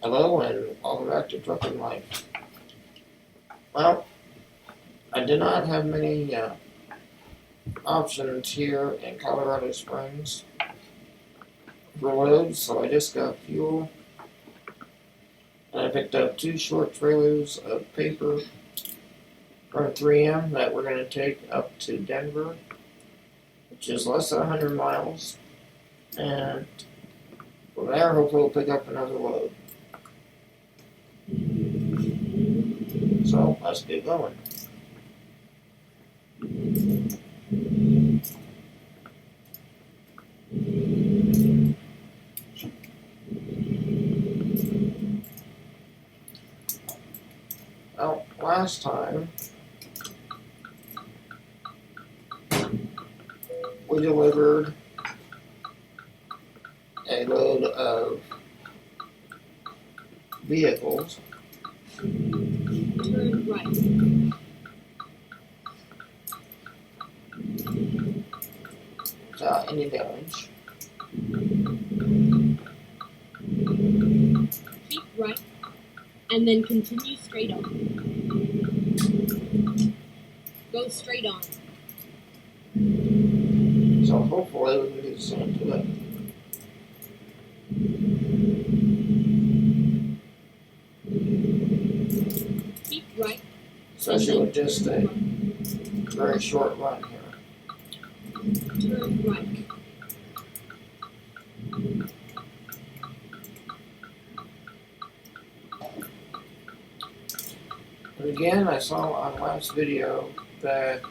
Hello and welcome back to Trucking Life. Well, I did not have many options here in Colorado Springs for loads, so I just got fuel. And I picked up 2 short trailers of paper from 3M that we're going to take up to Denver, which is less than 100 miles. And from there, hopefully we'll pick up another load. So let's get going. Well, last time we delivered a load of vehicles. Turn right. Without any damage. Keep right, and then continue straight on. Go straight on. So hopefully we can do the same today. Keep right. Especially with just a very short run here. Turn right. And again, I saw on last video that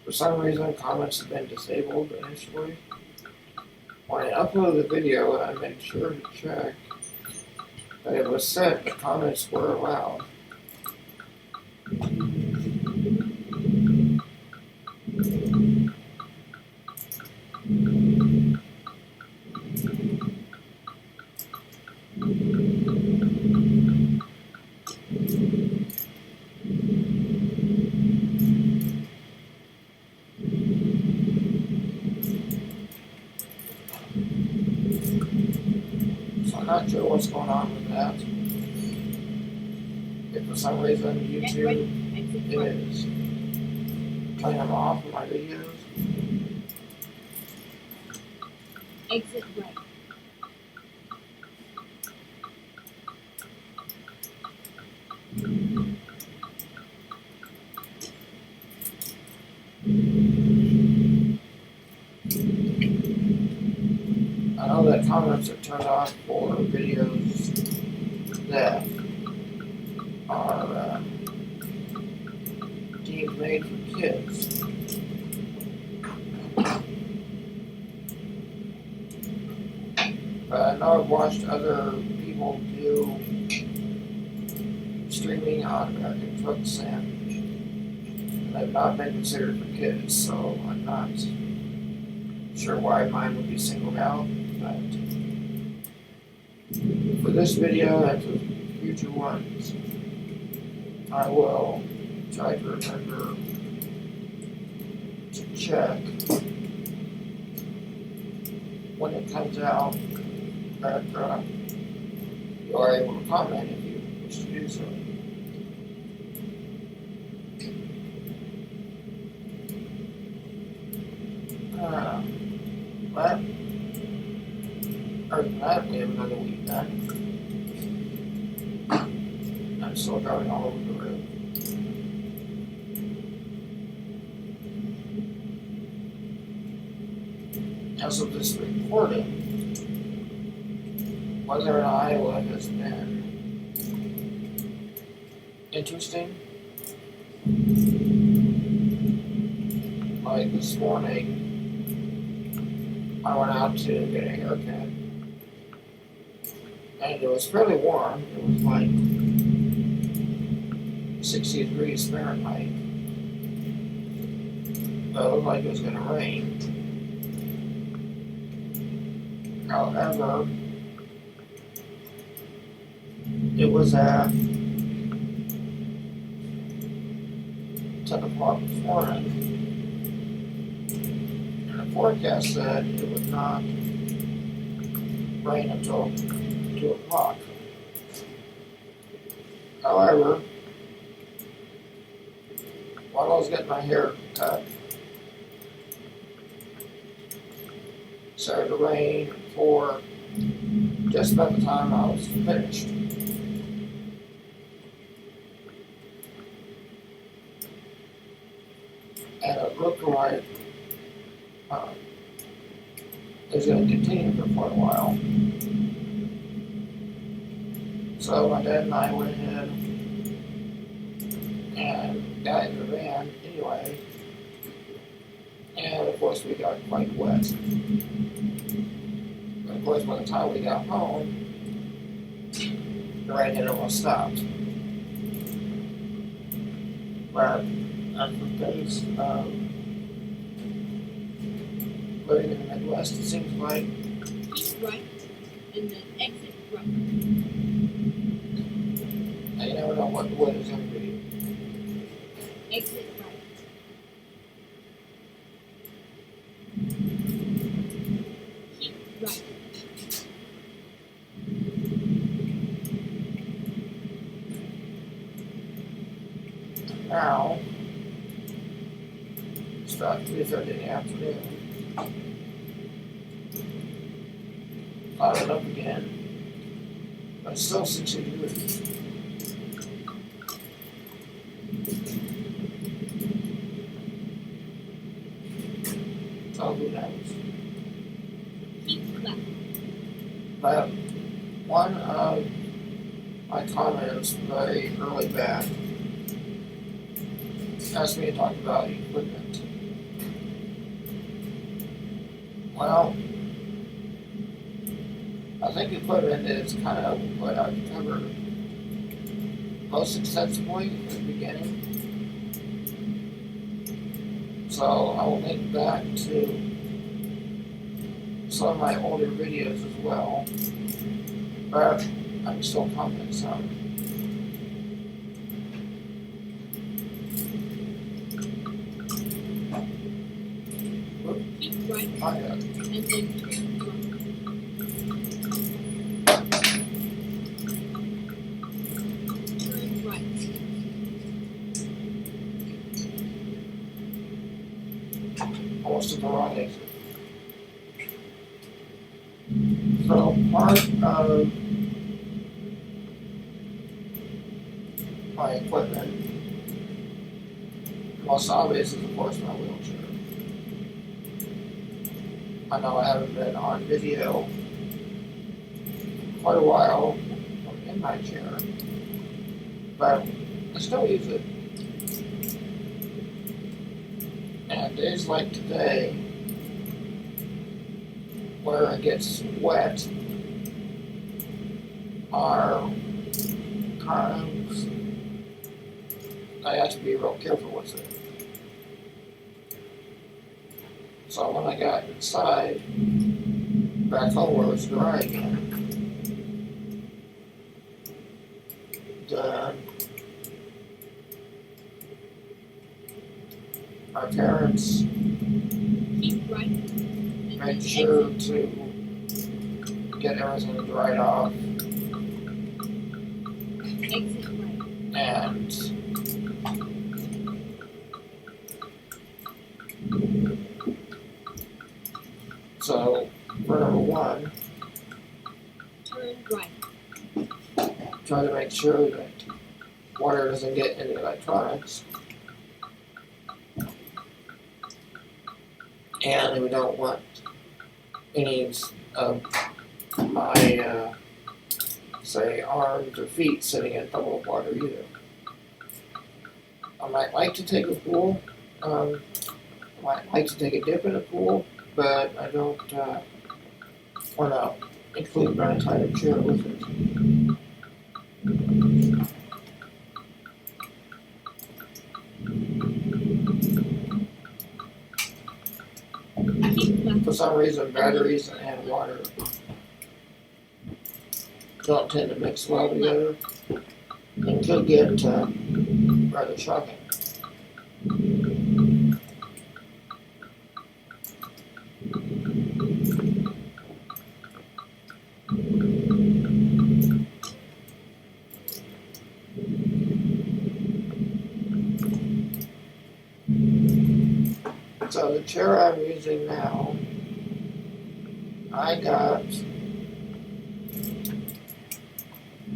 for some reason comments have been disabled initially. When I uploaded the video, I made sure to check that it was set that comments were allowed. So I'm not sure what's going on with that. If for some reason Get ready. YouTube Exit right. is turning them off in my videos. Exit right. I know that comments are turned off for videos that are deemed made for kids. But I know I've watched other people do streaming on American Truck Sim, and they've not been considered for kids, so I'm not sure why mine would be singled out. But for this video and for future ones, I will try to remember to check when it comes out that you are able to comment if you wish to do so. But other than that, we have another week done. I'm still driving all over the road. As of this recording, weather in Iowa has been interesting. Like this morning, I went out to get a haircut, and it was fairly warm. It was like 60 degrees Fahrenheit. But it looked like it was going to rain. However, it was at 10 o'clock this morning, and the forecast said it would not rain until 2 o'clock. However, while I was getting my hair cut, it started to rain for just about the time I was finished. And it looked like it was going to continue for quite a while. So my dad and I went ahead and got in the van anyway. And of course we got quite wet. But of course by the time we got home, the rain had almost stopped. But that's the things living in the Midwest, it seems like. Keep right and then exit right. And you never know what the weather's going to be. Exit right. Keep right. Now, it's about 3:30 in the afternoon. Clouded up again, but it's still 60 degrees. So who knows? Keep left. But one of my comments very early back asked me to talk about equipment. Well, I think equipment is kind of what I've covered most extensively in the beginning. So I will link back to some of my older videos as well. But I'm still commenting some. Keep right I and then turn right. Turn right. almost at the wrong exit. So part of my equipment, most obvious is of course my wheelchair. I know I haven't been on video quite a while in my chair, but I still use it. And days like today, where it gets wet, are times I have to be real careful with it. So when I got inside, back home where it was dry again, my parents Keep right and then made sure exit. to get everything dried off Exit right. and so for number one, Turn right. try to make sure that water doesn't get in the electronics. And we don't want any of my, say, arms or feet sitting in a puddle of water either. I might like to take a pool. I might like to take a dip in a pool, but I don't want to include my entire chair with it. Keep left. For some reason, batteries and water don't tend to mix well together and could get rather shocking. chair I'm using now, I got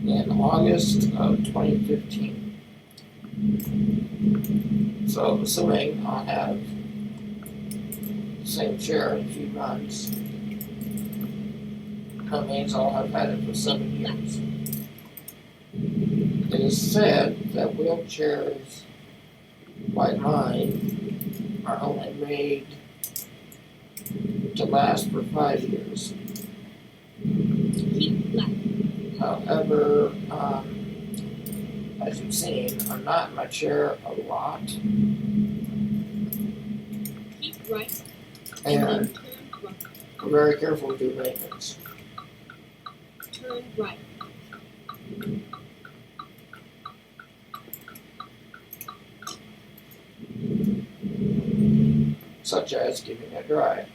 in August of 2015. So I'm assuming I'll have the same chair in a few months. That means I'll have had it for 7 years. It is said that wheelchairs like mine are only made to last for 5 years. Keep left. However, as you've seen, I'm not in my chair a lot, Keep right. And then and turn right. I'm very careful to do maintenance. Turn right. Such as keeping it dry.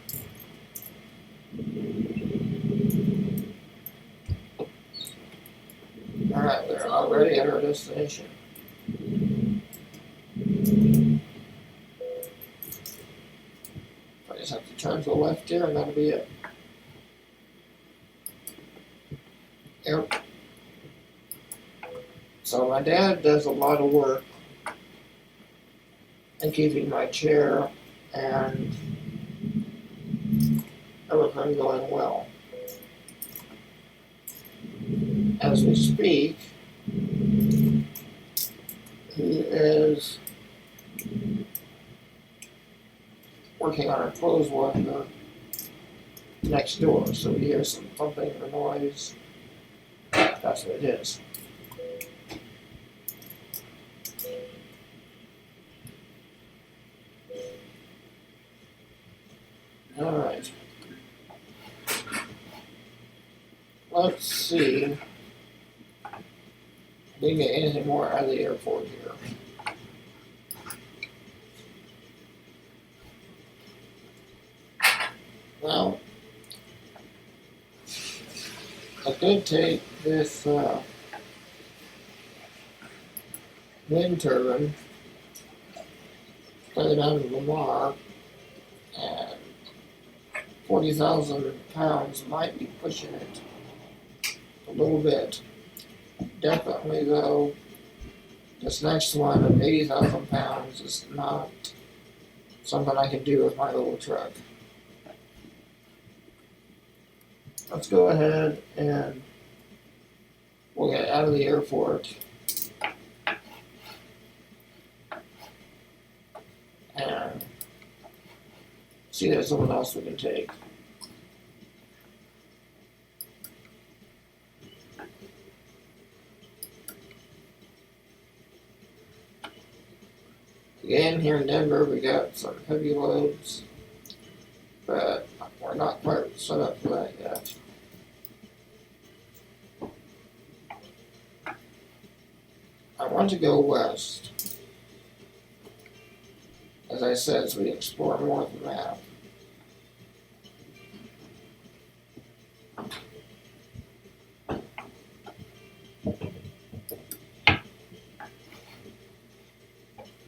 Alright, we're already at our destination. I just have to turn to the left here and that'll be it. Yep. So my dad does a lot of work in keeping my chair and everything going well. As we speak, he is working on a clothes washer next door, so we hear some thumping or noise. That's what it is. Alright. Let's see if we can get anything more out of the airport here. Well, I could take this wind turbine, plug it down to Lamar, and 40,000 pounds might be pushing it a little bit. Definitely, though, this next one of 80,000 pounds is not something I can do with my little truck. Let's go ahead and we'll get out of the airport and see if there's someone else we can take. Again, here in Denver, we got some heavy loads, but we're not quite set up for that yet. I want to go west, as I said, so we can explore more of the map.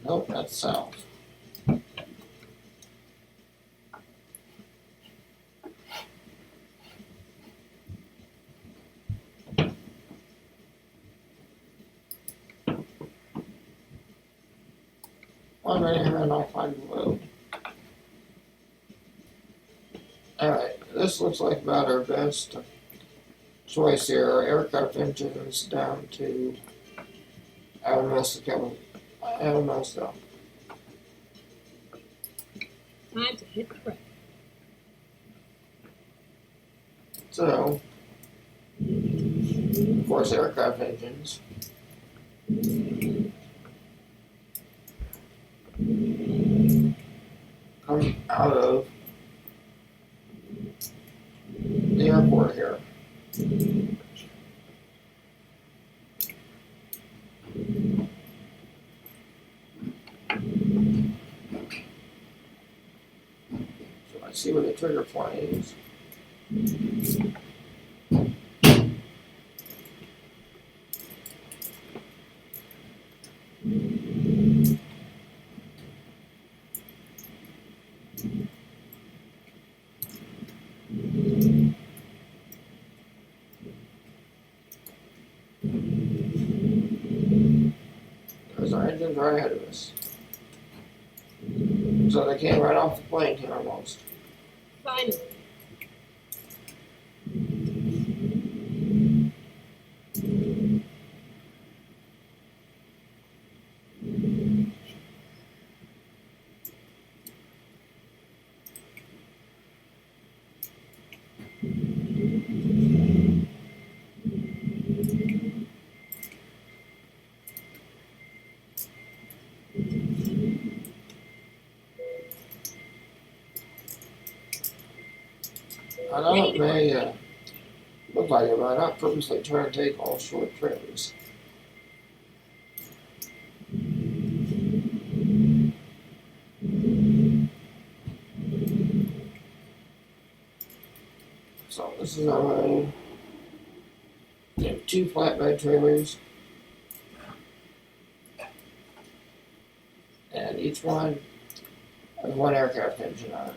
Nope, that's south. One minute here and I'll find the road. Alright, this looks like about our best choice here. Our aircraft engines down to Alamosa. Time to hit the brake. So, of course, aircraft engines. Come out of the airport here. So let's see where the trigger point is. Because our engines are ahead of us. So they came right off the plane here almost. Finally. I know it may look like it, but I'm not purposely trying to take all short trailers. So this is our road. We have 2 flatbed trailers. And each one has 1 aircraft engine on it.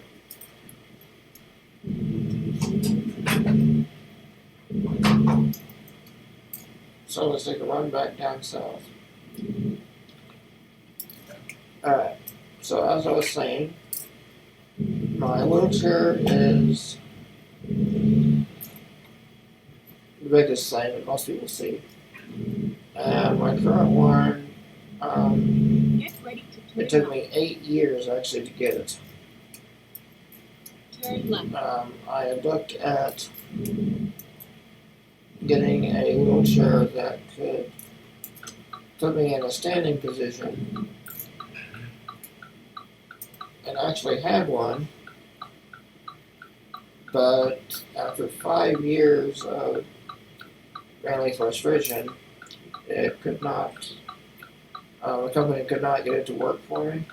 So let's take a run back down south. Alright, so as I was saying, my wheelchair is the biggest thing that most people see. And my current one, Get ready to turn it took left. me 8 years actually to get it. Turn left. I had looked at getting a wheelchair that could put me in a standing position, and actually had one, but after 5 years of mainly frustration, it could not, the company could not get it to work for me.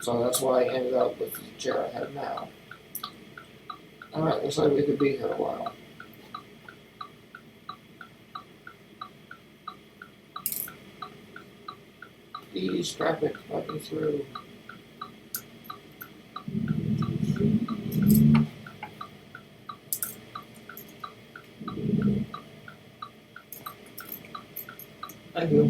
So that's why I ended up with the chair I have now. Alright, looks like we could be here a while. Please, traffic, let me through. Thank you.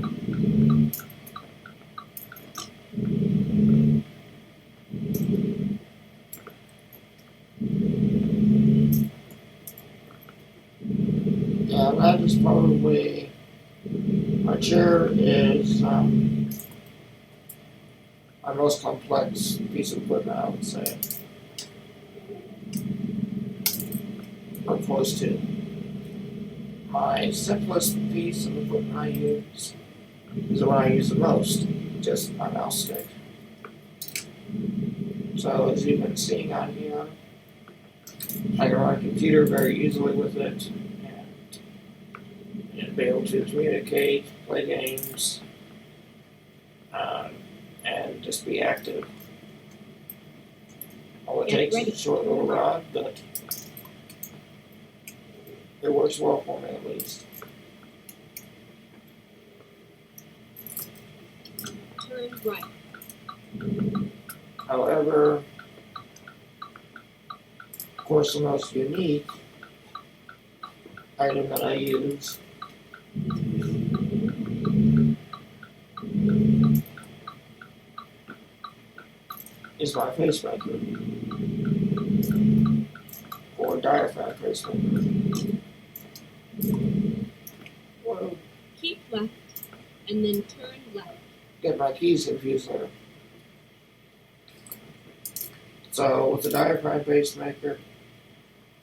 Yeah, that is probably, my chair is my most complex piece of equipment, I would say. Or close to. My simplest piece of equipment I use is the one I use the most, just my mouse stick. So as you've been seeing on here, I can run a computer very easily with it and be able to communicate, play games, and just be active. All it takes is a short little rod, but it works well for me at least. Turn right. However, of course, the most unique item that I use is my pacemaker, or diaphragm pacemaker. Well, Keep left and then turn left. get my keys confused there. So with the diaphragm pacemaker,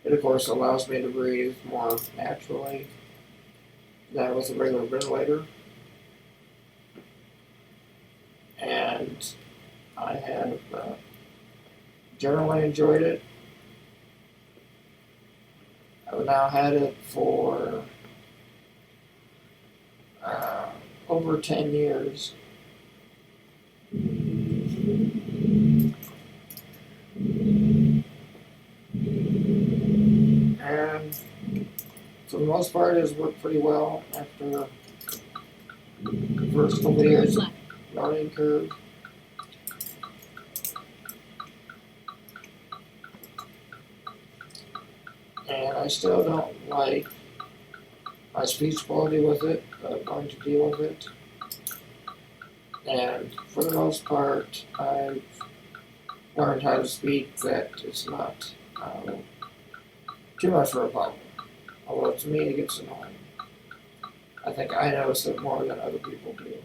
it of course allows me to breathe more naturally than with a regular ventilator. And I have generally enjoyed it. I've now had it for over 10 years. And for the most part, it has worked pretty well after the first couple of years of Left. learning curve. And I still don't like my speech quality with it, going to deal with it. And for the most part, I've learned how to speak that it's not too much of a problem. Although to me it gets annoying. I think I notice it more than other people do.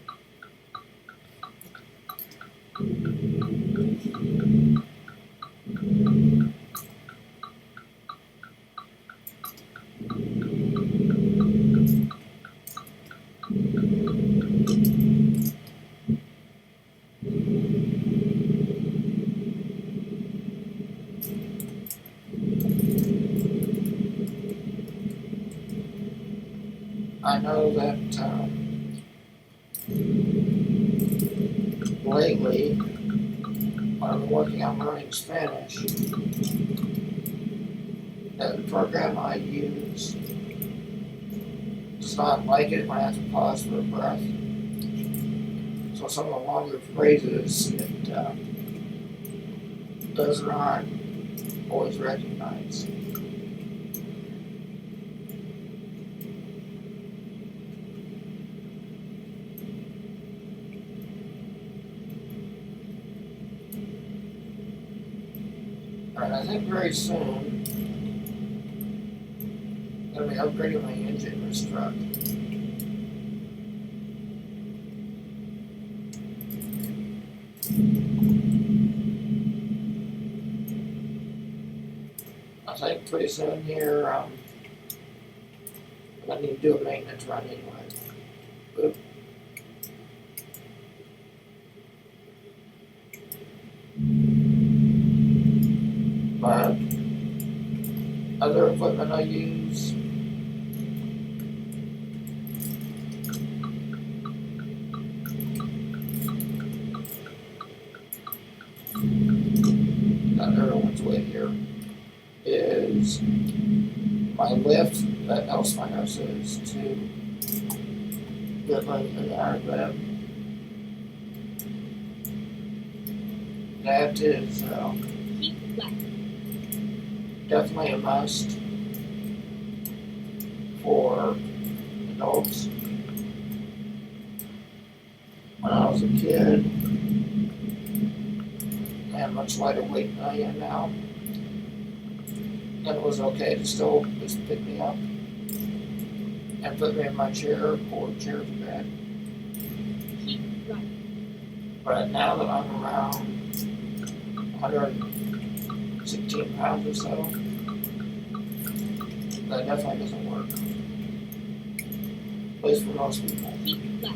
I know that lately, when I've been working on learning Spanish, that the program I use does not like it when I have to pause for a breath. So some of the longer phrases it does not always recognize. Alright, I think very soon I'm going to be upgrading my engine in this truck. I think pretty soon here I'm going to need to do a maintenance run anyway. Oop. But other equipment I use, another one's way here, is my lift that Elsmeyer says to get my air bed. That is Keep left. definitely a must for adults. When I was a kid, I had much lighter weight than I am now. And it was okay to still just pick me up and put me in my chair or chair to bed. Keep right. But now that I'm around 116 pounds or so, that definitely doesn't work. At least for most people. Keep left.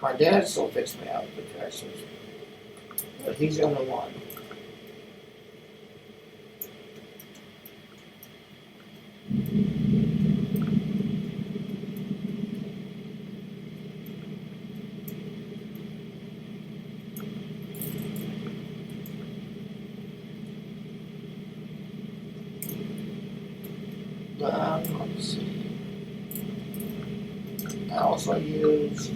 My dad still picks me out of the tractors, but he's the only one. Let's see. I also use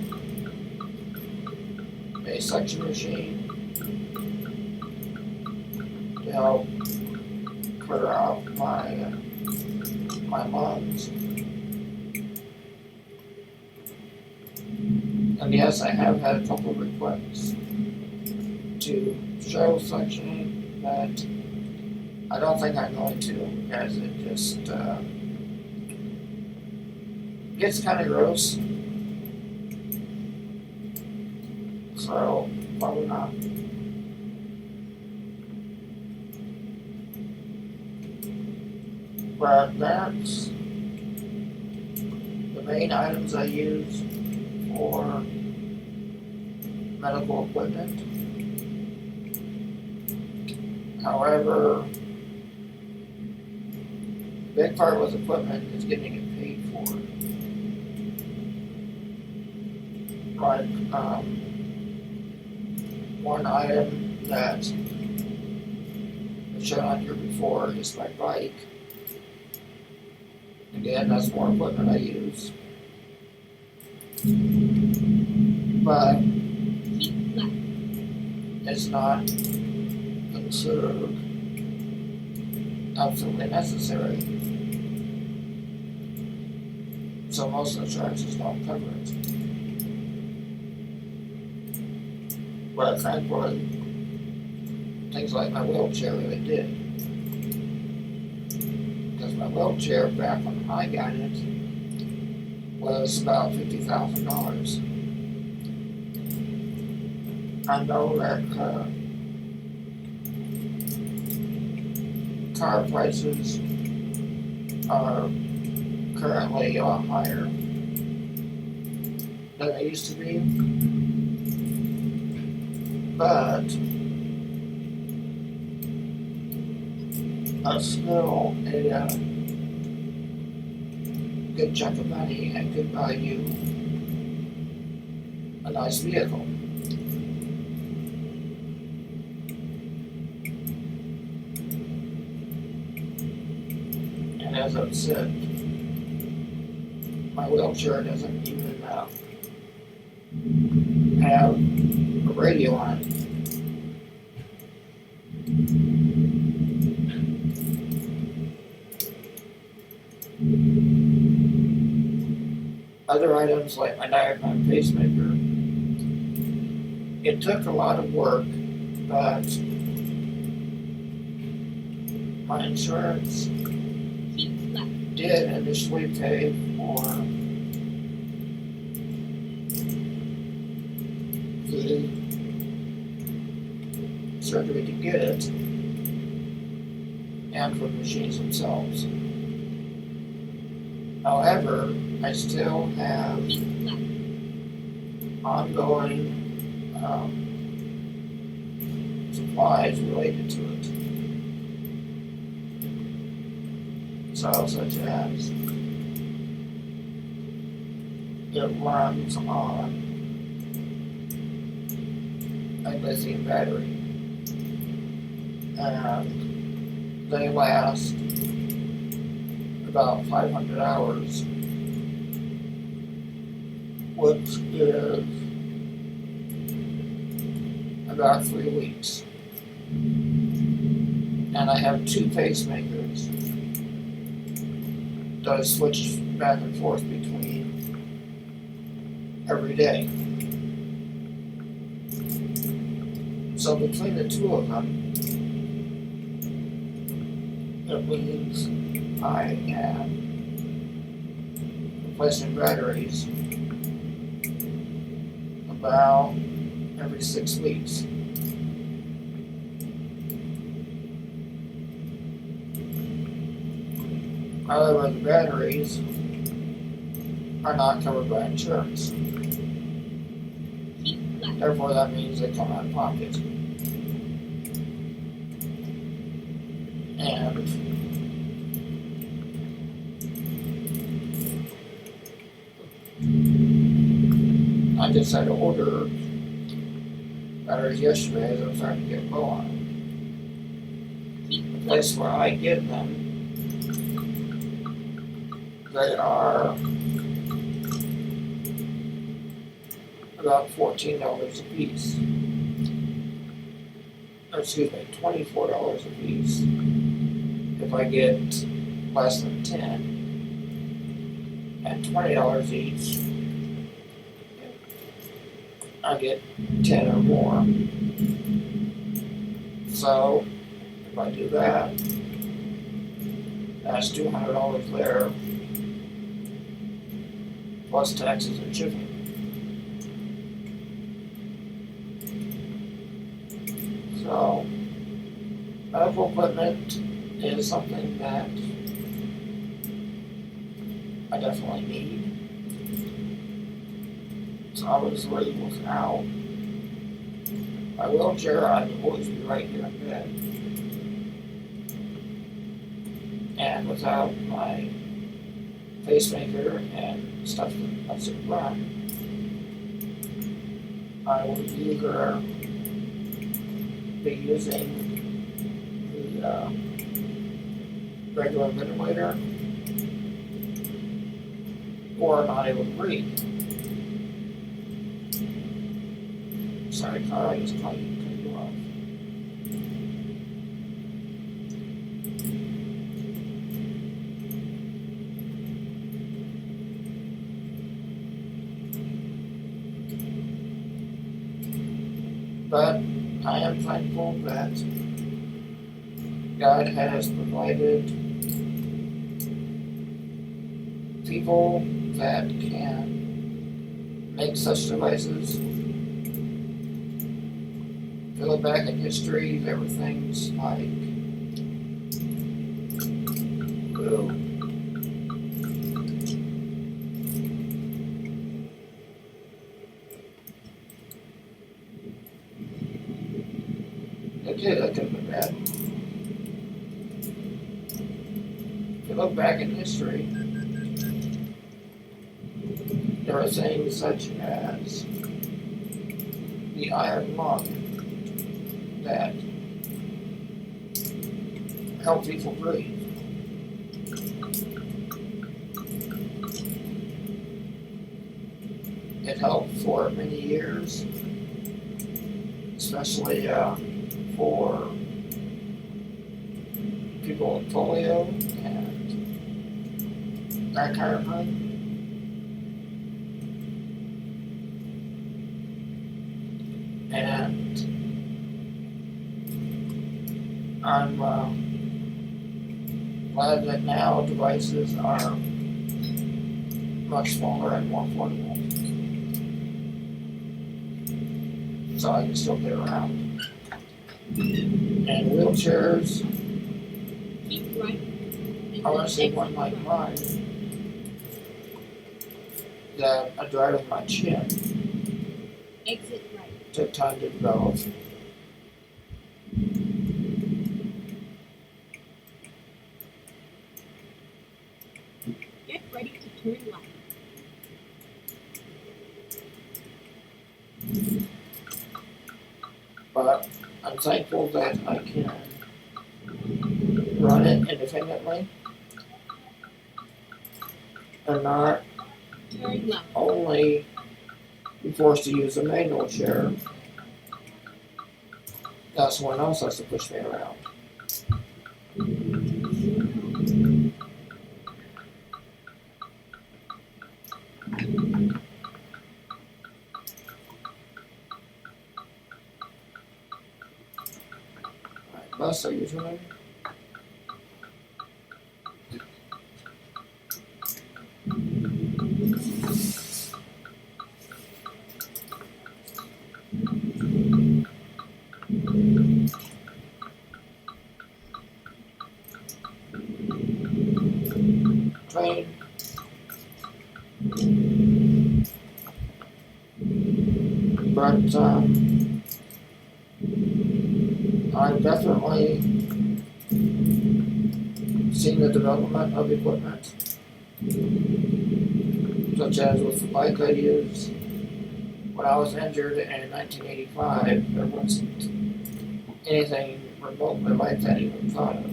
a suction machine to help clear out my lungs. And yes, I have had a couple of requests to show suctioning, but I don't think I'm going to, because it just gets kind of gross. So, probably not. But that's the main items I use for medical equipment. However, the big part with equipment is getting it paid for. Like, one item that I've shown on here before is my bike. Again, that's more equipment I use. But Keep left. it's not the considered absolutely necessary. So most insurances don't cover it. But thankfully, things like my wheelchair really did. Because my wheelchair back when I got it was about $50,000. I know that car prices are currently a lot higher than they used to be, but that's still a good chunk of money and could buy you a nice vehicle. And as I've said, my wheelchair doesn't even have a radio on it. Other items like my diaphragm pacemaker, it took a lot of work, but my insurance Keep left. did initially pay for the surgery to get it and for the machines themselves. However, I still have Keep left. ongoing supplies related to it. So, such as it runs on a lithium battery, and they last about 500 hours, which is about 3 weeks. And I have 2 pacemakers that I switch back and forth between every day. So between the 2 of them, it means I am replacing batteries about every 6 weeks. However, the batteries are not covered by insurance. Keep left. Therefore, that means they come out of pocket. And I just had to order batteries yesterday as I was starting to get low on them. Keep The left. place where I get them, they are about $14 a piece. Or excuse me, $24 a piece. If I get less than 10, and $20 each, I get 10 or more. So if I do that, that's $200 there, plus taxes and shipping. So medical equipment is something that I definitely need. So obviously without my wheelchair, I'd always be right here in bed. And without my pacemaker and stuff that lets it run, I would either be using the regular ventilator or not able to breathe. Sorry, car, I just called you off. But I am thankful that God has provided people that can make such devices. If you look back in history, everything's like, whoa. Okay, that could have been bad. If you look back in history, there are things such as the iron lung that help people breathe. It helped for many years, especially for people with polio and that kind of thing. And I'm glad that now devices are much smaller and more affordable, so I can still get around. And wheelchairs, Keep right. I want to say one like mine that are driving my chin Exit right. took time to develop. Get ready to turn left. But I'm thankful that I can run it independently and not Turn left. only be forced to use a manual chair. That someone else has to push me around. Alright, bus, are you turning? Train. But I've definitely seen the development of equipment, such as with the bike I used. When I was injured in 1985, there wasn't anything remotely like that even thought of.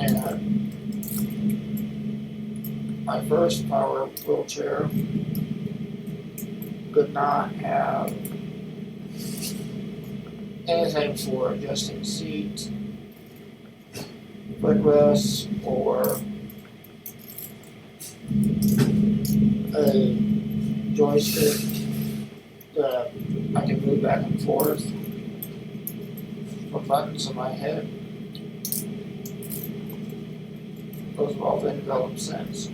And my first power wheelchair could not have anything for adjusting seat, footrests, or a joystick that I can move back and forth, or buttons on my head. Those have all been developed since.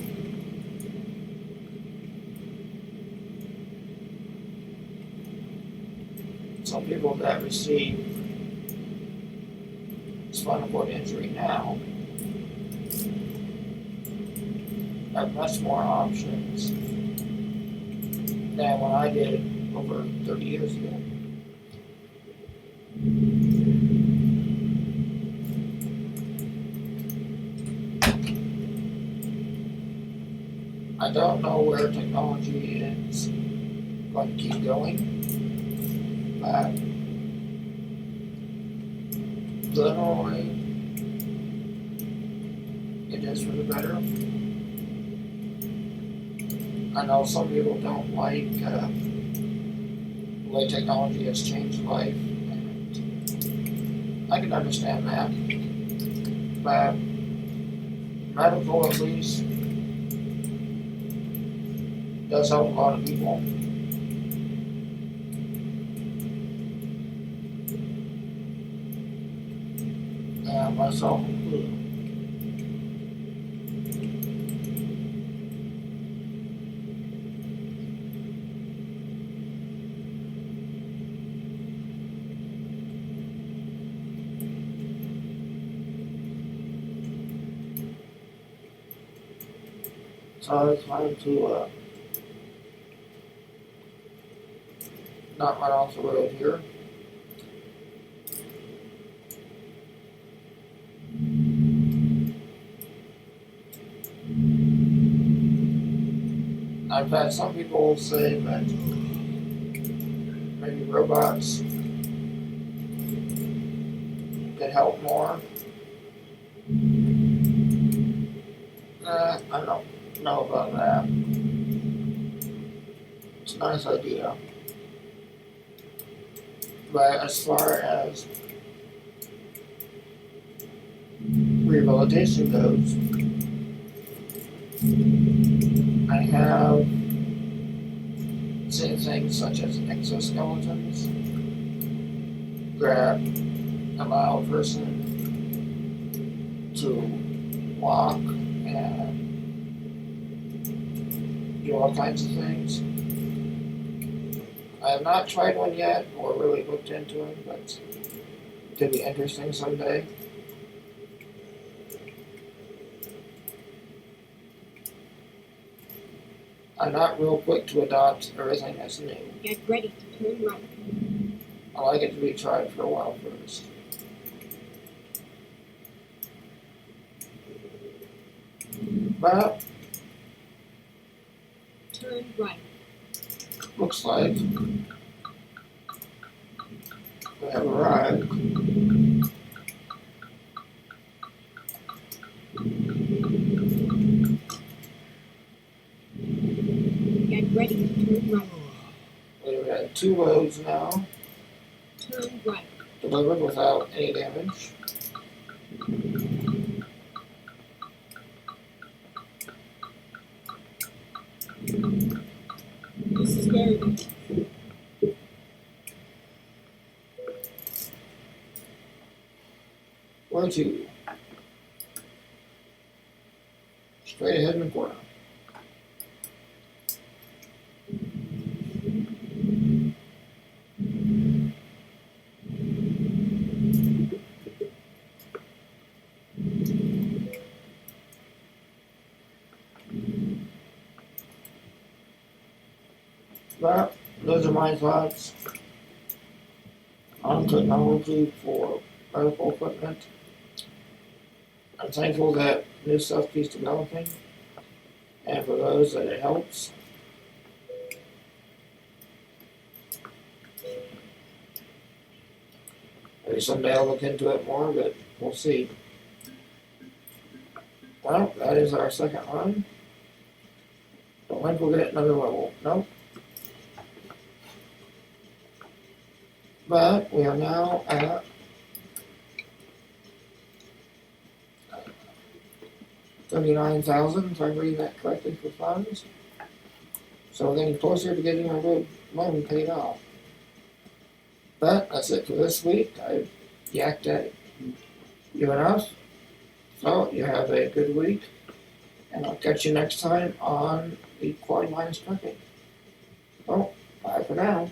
Some people that receive spinal cord injury now have much more options than when I did over 30 years ago. I don't know where technology is going to keep going, but generally it is for the better. I know some people don't like the way technology has changed life, and I can understand that. But medical, at least, does help a lot of people. and myself included. So it's time to not run off the road here. I've had some people say that maybe robots could help more. I don't know about that. It's a nice idea. But as far as rehabilitation goes, I have seen things such as exoskeletons that allow a person to walk and do all kinds of things. I have not tried one yet or really looked into it, but it could be interesting someday. I'm not real quick to adopt everything that's new. Get ready to turn right. I like it to be tried for a while first. But Turn right. looks like we have arrived. Get ready to turn right. We've had 2 loads now, Turn right. delivered without any damage. This is very good. Where to? Straight ahead in the corner. But those are my thoughts on technology for medical equipment. I'm thankful that new stuff keeps developing, and for those that it helps. Maybe someday I'll look into it more, but we'll see. Well, that is our second run. Don't think we'll get another level. Nope. But we are now at 39,000, if I'm reading that correctly, for funds. So we're getting closer to getting our road loan paid off. But that's it for this week. I've yacked at you enough. So you have a good week. And I'll catch you next time on the Quad Minus Trucking. So, bye for now.